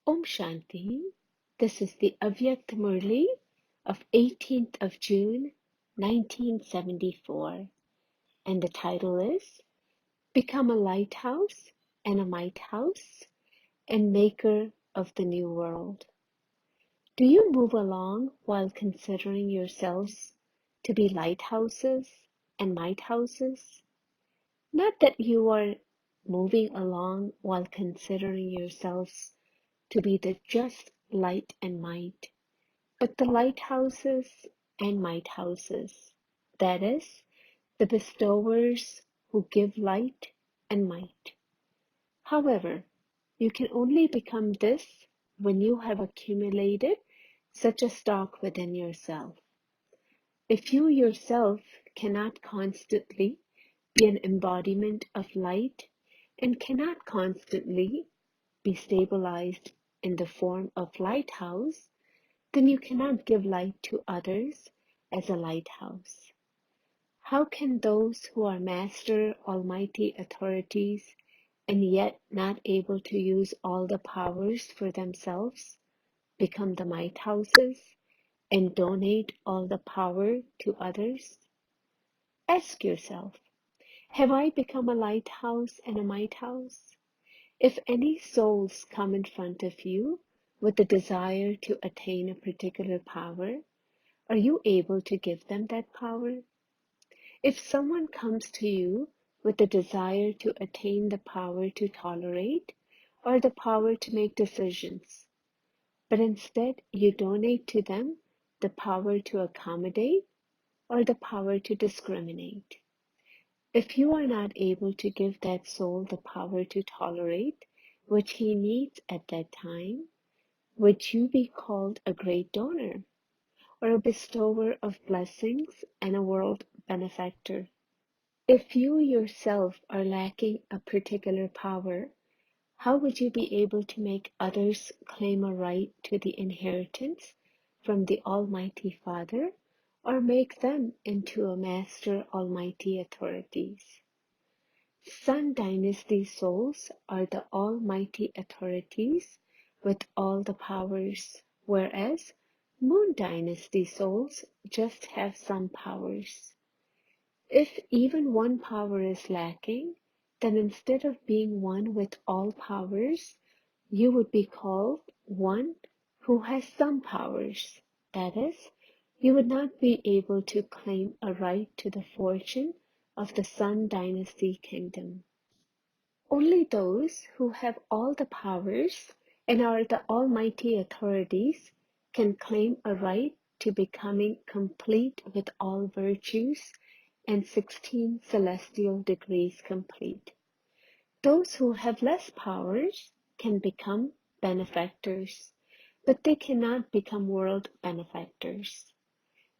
Om Shanti. This is the Avyakt Murli of 18th of June, 1974, and the title is Become a Lighthouse and a Mighthouse and Maker of the New World. Do you move along while considering yourselves to be lighthouses and mighthouses? Not that you are moving along while considering yourselves to be the just light and might, but the lighthouses and mighthouses, that is, the bestowers who give light and might. However, you can only become this when you have accumulated such a stock within yourself. If you yourself cannot constantly be an embodiment of light and cannot constantly be stabilized in the form of lighthouse, then you cannot give light to others as a lighthouse. How can those who are master almighty authorities and yet not able to use all the powers for themselves become the mighthouses and donate all the power to others? Ask yourself, have I become a lighthouse and a mighthouse? If any souls come in front of you with the desire to attain a particular power, are you able to give them that power? If someone comes to you with the desire to attain the power to tolerate or the power to make decisions, but instead you donate to them the power to accommodate or the power to discriminate, if you are not able to give that soul the power to tolerate which he needs at that time, would you be called a great donor or a bestower of blessings and a world benefactor? If you yourself are lacking a particular power, how would you be able to make others claim a right to the inheritance from the Almighty Father or make them into a master almighty authorities? Sun dynasty souls are the almighty authorities with all the powers, whereas moon dynasty souls just have some powers. If even one power is lacking, then instead of being one with all powers, you would be called one who has some powers. That is, you would not be able to claim a right to the fortune of the Sun Dynasty kingdom. Only those who have all the powers and are the almighty authorities can claim a right to becoming complete with all virtues and 16 celestial degrees complete. Those who have less powers can become benefactors, but they cannot become world benefactors.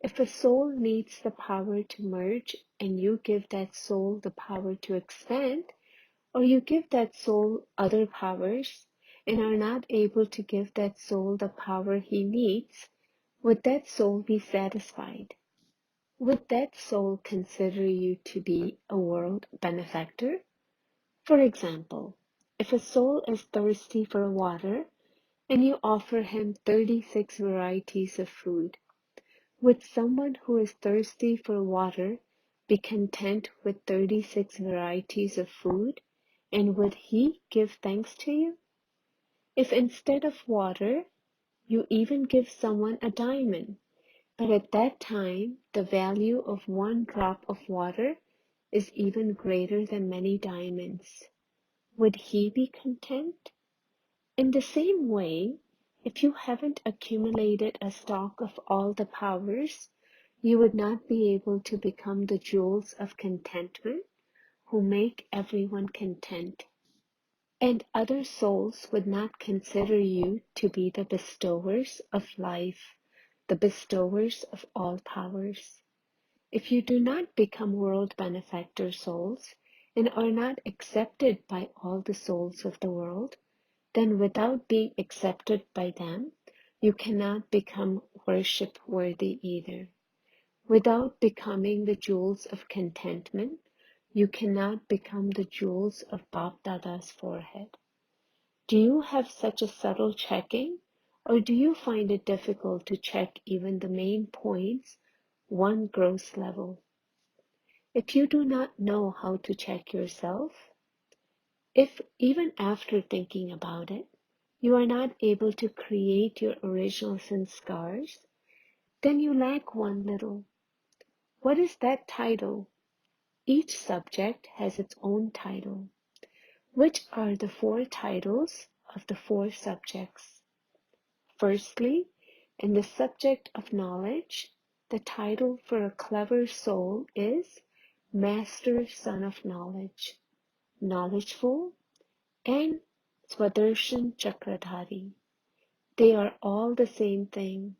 If a soul needs the power to merge and you give that soul the power to expand, or you give that soul other powers and are not able to give that soul the power he needs, would that soul be satisfied? Would that soul consider you to be a world benefactor? For example, if a soul is thirsty for water and you offer him 36 varieties of food, would someone who is thirsty for water be content with 36 varieties of food, and would he give thanks to you? If instead of water, you even give someone a diamond, but at that time the value of one drop of water is even greater than many diamonds, would he be content? In the same way, if you haven't accumulated a stock of all the powers, you would not be able to become the jewels of contentment who make everyone content. And other souls would not consider you to be the bestowers of life, the bestowers of all powers. If you do not become world benefactor souls and are not accepted by all the souls of the world, then without being accepted by them, you cannot become worship worthy either. Without becoming the jewels of contentment, you cannot become the jewels of BapDada's forehead. Do you have such a subtle checking, or do you find it difficult to check even the main points, one gross level? If you do not know how to check yourself, if even after thinking about it, you are not able to create your original sanskars, then you lack one little. What is that title? Each subject has its own title. Which are the four titles of the four subjects? Firstly, in the subject of knowledge, the title for a clever soul is Master Son of Knowledge, knowledgeful, and swadarshanchakradhari. They are all the same thing.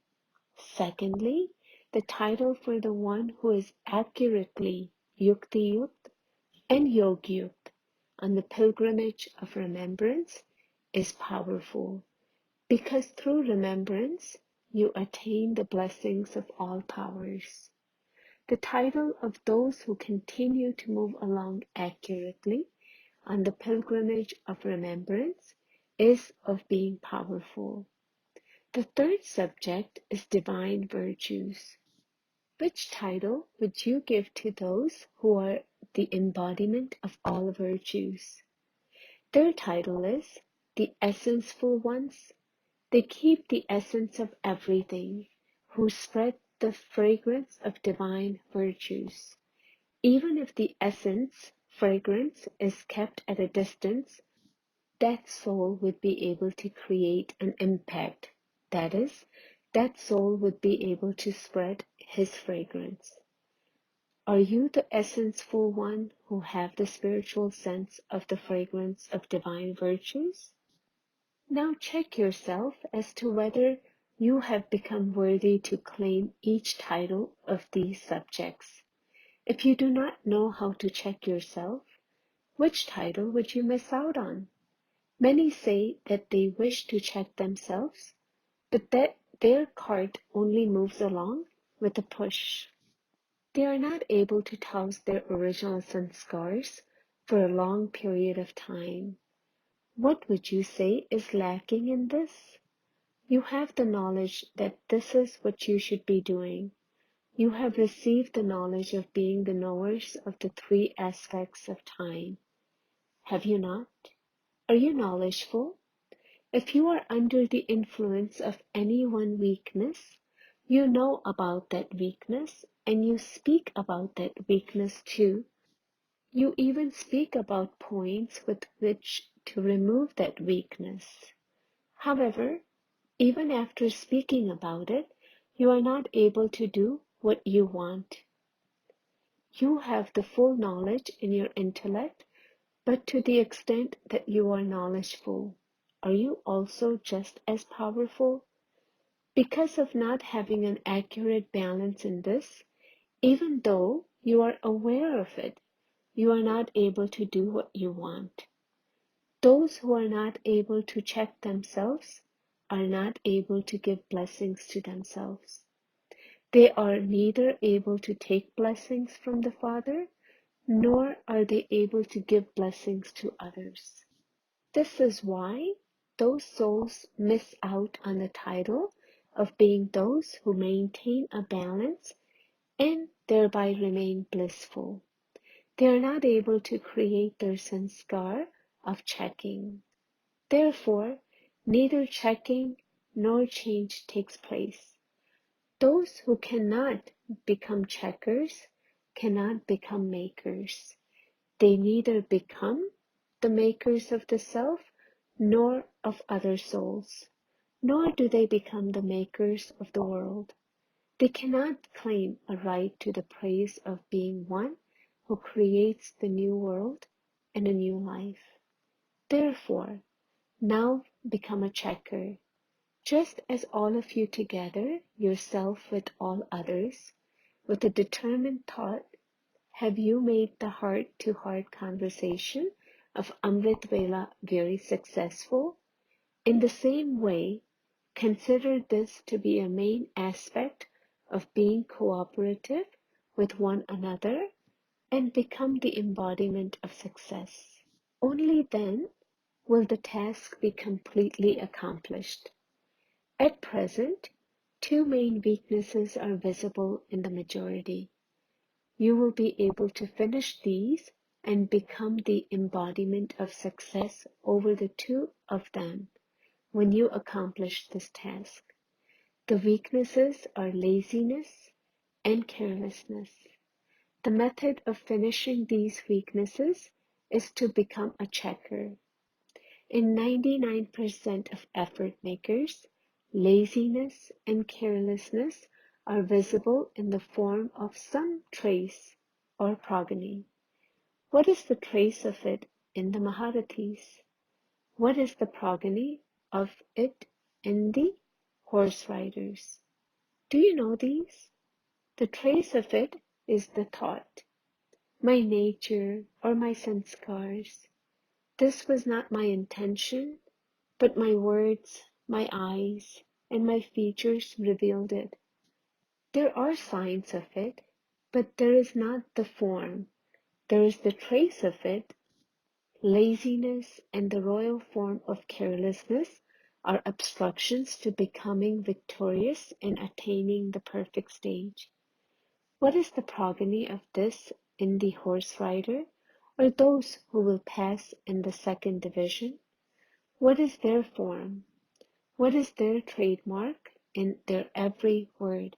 Secondly, the title for the one who is accurately yuktiyukt and yogyukt on the pilgrimage of remembrance is powerful, because through remembrance you attain the blessings of all powers. The title of those who continue to move along accurately on the pilgrimage of remembrance is of being powerful. The third subject is divine virtues. Which title would you give to those who are the embodiment of all virtues? Their title is the Essenceful Ones. They keep the essence of everything, who spread the fragrance of divine virtues. Even if the essence, fragrance, is kept at a distance, that soul would be able to create an impact. That is, that soul would be able to spread his fragrance. Are you the essence-full one who have the spiritual sense of the fragrance of divine virtues? Now check yourself as to whether you have become worthy to claim each title of these subjects. If you do not know how to check yourself, which title would you miss out on? Many say that they wish to check themselves, but that their cart only moves along with a push. They are not able to toss their original sanskars for a long period of time. What would you say is lacking in this? You have the knowledge that this is what you should be doing. You have received the knowledge of being the knowers of the three aspects of time. Have you not? Are you knowledgeful? If you are under the influence of any one weakness, you know about that weakness and you speak about that weakness too. You even speak about points with which to remove that weakness. However, even after speaking about it, you are not able to do what you want. You have the full knowledge in your intellect, but to the extent that you are knowledgeful, are you also just as powerful? Because of not having an accurate balance in this, even though you are aware of it, you are not able to do what you want. Those who are not able to check themselves are not able to give blessings to themselves. They are neither able to take blessings from the Father, nor are they able to give blessings to others. This is why those souls miss out on the title of being those who maintain a balance and thereby remain blissful. They are not able to create their sanskar of checking. Therefore, neither checking nor change takes place. Those who cannot become checkers cannot become makers. They neither become the makers of the self nor of other souls, nor do they become the makers of the world. They cannot claim a right to the praise of being one who creates the new world and a new life. Therefore, now become a checker, just as all of you together, yourself with all others, with a determined thought, have you made the heart-to-heart conversation of Amrit Vela very successful? In the same way, consider this to be a main aspect of being cooperative with one another and become the embodiment of success. Only then will the task be completely accomplished. At present, two main weaknesses are visible in the majority. You will be able to finish these and become the embodiment of success over the two of them when you accomplish this task. The weaknesses are laziness and carelessness. The method of finishing these weaknesses is to become a checker. In 99% of effort makers, laziness and carelessness are visible in the form of some trace or progeny. What is the trace of it in the Maharathis? What is the progeny of it in the horse riders? Do you know these? The trace of it is the thought, my nature or my sanskars. This was not my intention, but my words, my eyes, and my features revealed it. There are signs of it, but there is not the form. There is the trace of it. Laziness and the royal form of carelessness are obstructions to becoming victorious and attaining the perfect stage. What is the progeny of this in the horse rider, or those who will pass in the second division? What is their form? What is their trademark in their every word?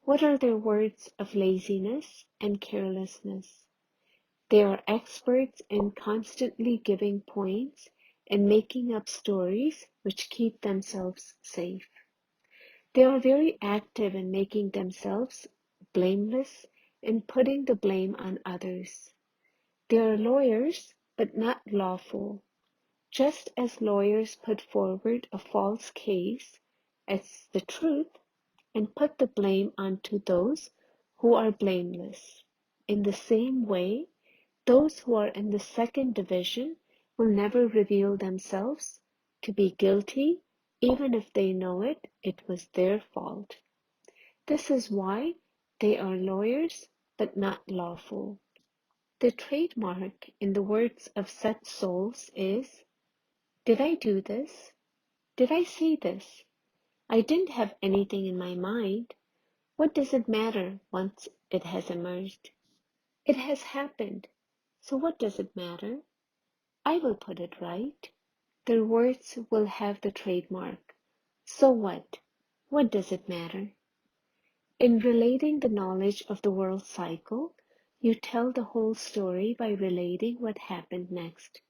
What are their words of laziness and carelessness? They are experts in constantly giving points and making up stories which keep themselves safe. They are very active in making themselves blameless and putting the blame on others. They are lawyers, but not lawful. Just as lawyers put forward a false case as the truth and put the blame onto those who are blameless. In the same way, those who are in the second division will never reveal themselves to be guilty, even if they know it was their fault. This is why they are lawyers, but not lawful. The trademark in the words of such souls is, did I do this? Did I say this? I didn't have anything in my mind. What does it matter once it has emerged? It has happened. So what does it matter? I will put it right. Their words will have the trademark. So what? What does it matter? In relating the knowledge of the world cycle, you tell the whole story by relating what happened next.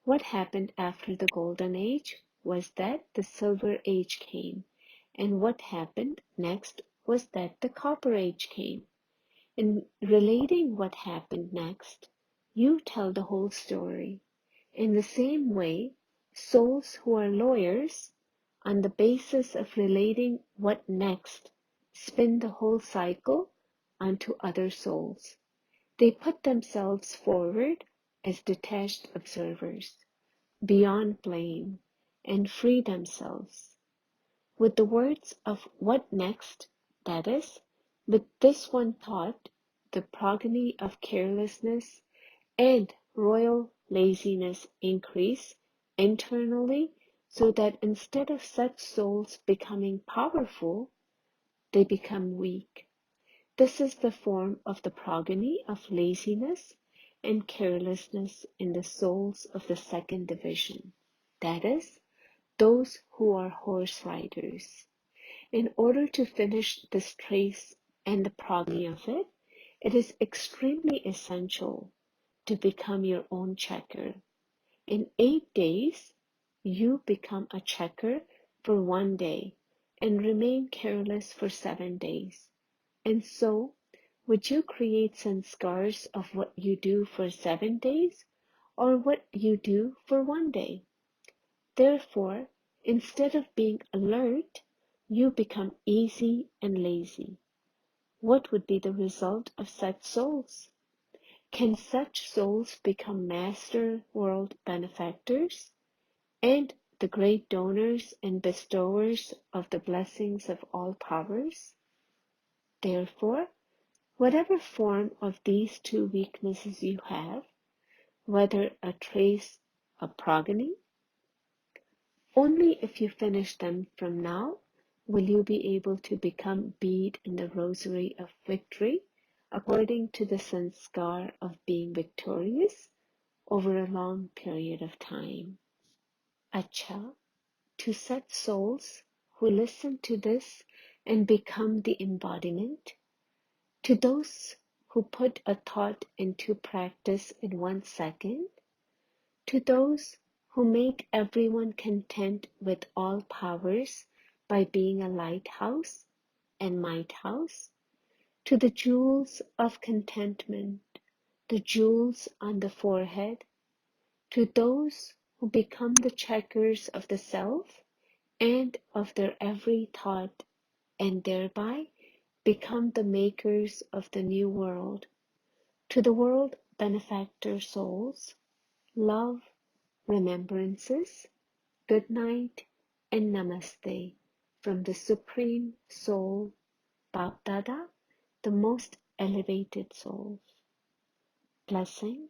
What happened after the Golden Age was that the Silver Age came, and what happened next was that the Copper Age came. In relating what happened next, you tell the whole story. In the same way, souls who are lawyers, on the basis of relating what next, spin the whole cycle onto other souls. They put themselves forward as detached observers, beyond blame, and free themselves. With the words of what next, that is, with this one thought, the progeny of carelessness and royal laziness increase internally, so that instead of such souls becoming powerful, they become weak. This is the form of the progeny of laziness and carelessness in the souls of the second division, that is, those who are horse riders. In order to finish this trace and the progeny of it, it is extremely essential to become your own checker. In 8 days, you become a checker for 1 day and remain careless for 7 days. And so, would you create sanskars of what you do for 7 days or what you do for 1 day? Therefore, instead of being alert, you become easy and lazy. What would be the result of such souls? Can such souls become master world benefactors and the great donors and bestowers of the blessings of all powers? Therefore, whatever form of these two weaknesses you have, whether a trace a progeny? Only if you finish them from now will you be able to become bead in the rosary of victory according to the sanskar of being victorious over a long period of time. Acha, to such souls who listen to this and become the embodiment, to those who put a thought into practice in 1 second, to those who make everyone content with all powers by being a lighthouse and mighthouse, to the jewels of contentment, the jewels on the forehead, to those who become the checkers of the self and of their every thought, and thereby become the makers of the new world, to the world benefactor souls, love, remembrances, good night, and namaste from the Supreme Soul, BapDada, the most elevated souls. Blessing.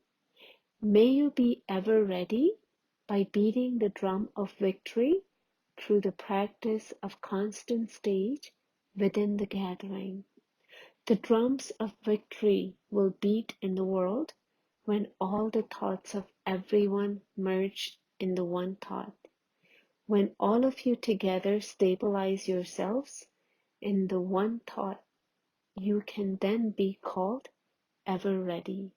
May you be ever ready by beating the drum of victory through the practice of constant stage within the gathering. The drums of victory will beat in the world when all the thoughts of everyone merge in the one thought. When all of you together stabilize yourselves in the one thought, you can then be called ever ready.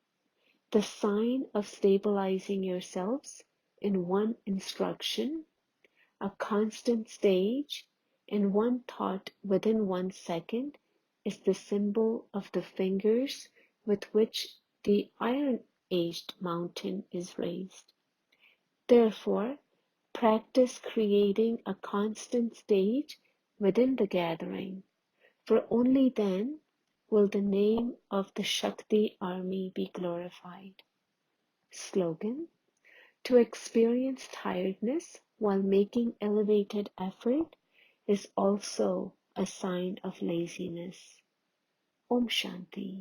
The sign of stabilizing yourselves in one instruction, a constant stage, and one thought within 1 second is the symbol of the fingers with which the iron-aged mountain is raised. Therefore, practice creating a constant stage within the gathering, for only then will the name of the Shakti army be glorified. Slogan: to experience tiredness while making elevated effort is also a sign of laziness. Om Shanti.